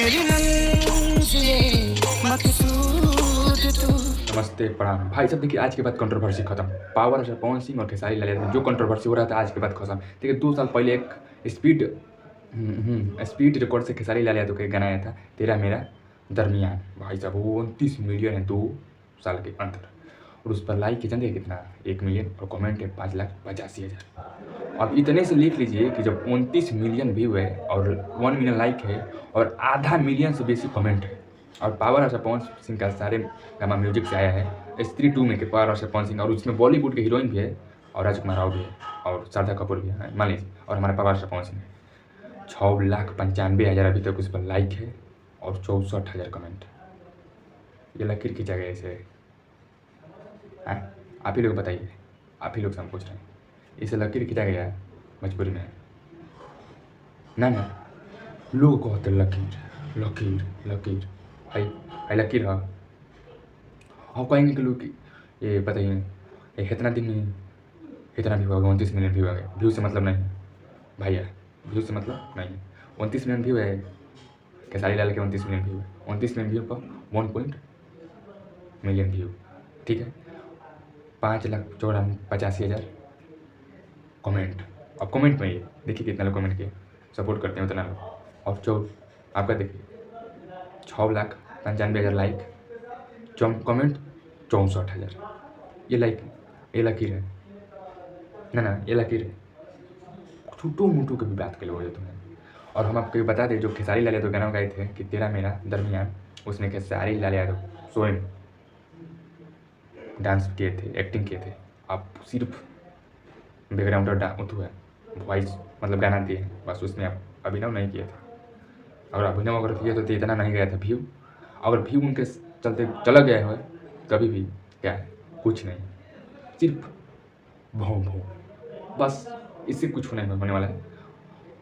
नमस्ते प्रणाम भाई साहब। देखिए आज के बाद कंट्रोवर्सी खत्म। पावर स्टार पवन सिंह और खेसारी लाल यादव जो कंट्रोवर्सी हो रहा था आज के बाद खत्म। देखिए 2 साल पहले एक स्पीड रिकॉर्ड से खेसारी लाल यादव का गाना आया था, तेरा मेरा दरमियान। भाई साहब वो 29 मिलियन है 2 साल के अंदर, और उस पर लाइक जानते हैं कितना? 1 मिलियन, और कमेंट है 5,85,000। अब इतने से लिख लीजिए कि जब 29 मिलियन व्यू है और 1 मिलियन लाइक है और आधा मिलियन से बेसी कमेंट है, और पावर स्टार पवन सिंह का सारे गाना म्यूजिक से आया है स्त्री 2 में के पावर स्टार पवन सिंह, और उसमें बॉलीवुड के हीरोइन भी है और राजकुमार राव भी है और श्रद्धा कपूर भी है, मान लीजिए, और हमारे पावर स्टार पवन सिंह है। 6,95,000 अभी तक उस पर लाइक है और 64,000 कमेंट। ये लकीर खींचा गया इसे? आप ही लोग बताइए, आप ही लोग से हम पूछ रहे हैं, इसे लकीर खींचा गया है मजबूरी में? ना ना, लोग कहते लकीर लकीर लकीर, भाई भाई लकीर हाँ। हम कहेंगे कि लोग ये बताइए, ये इतना दिन में इतना व्यू आ गया, 29 मिलियन व्यू आ गया। व्यू से मतलब नहीं है भैया, व्यू से मतलब नहीं है। 29 मिलियन व्यू है, खेसारी लाल के 29 मिलियन व्यू है। 29 मिलियन व्यू पर 1 मिलियन व्यू, ठीक है। 5,84,000 कमेंट। अब कमेंट में ये देखिए कितना लोग कमेंट किए, सपोर्ट करते हैं उतना लोग। और आपका देखिए 6,95,000 लाइक, कमेंट 64,000। ये लकीर है ना, ये लकीर है। छोटू मोटू की भी बात कर लो ये तुम्हें। और हम आपको बता दें, जो खेसारी लाल यादव गाना गाए थे कि तेरा मेरा दरमियान, उसमें खेसारी लाल यादव स्वयं डांस किए थे, एक्टिंग किए थे। आप सिर्फ बैकग्राउंड और है वॉइस मतलब गाना दिए हैं बस, उसमें आप अभिनव नहीं किए थे। अगर अभिनव अगर किए तो इतना नहीं गया था व्यू। अगर व्यू उनके चलते चला गया है कभी भी, क्या है कुछ नहीं, सिर्फ भों भों बस, इससे कुछ होने वाला है।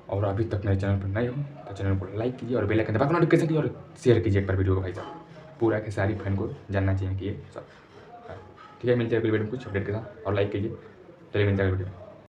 और अभी तक मेरे चैनल पर नए हो तो चैनल को लाइक कीजिए और बेल आइकन दबाकर नोटिफिकेशन कीजिए और शेयर कीजिए एक बार वीडियो को भाई साहब, पूरा के सारी फैन को जानना चाहिए कि ये सब। ठीक है, मिलते हैं अगली वीडियो में कुछ अपडेट के साथ, और लाइक कीजिए। चलिए मिलते हैं अगली वीडियो में।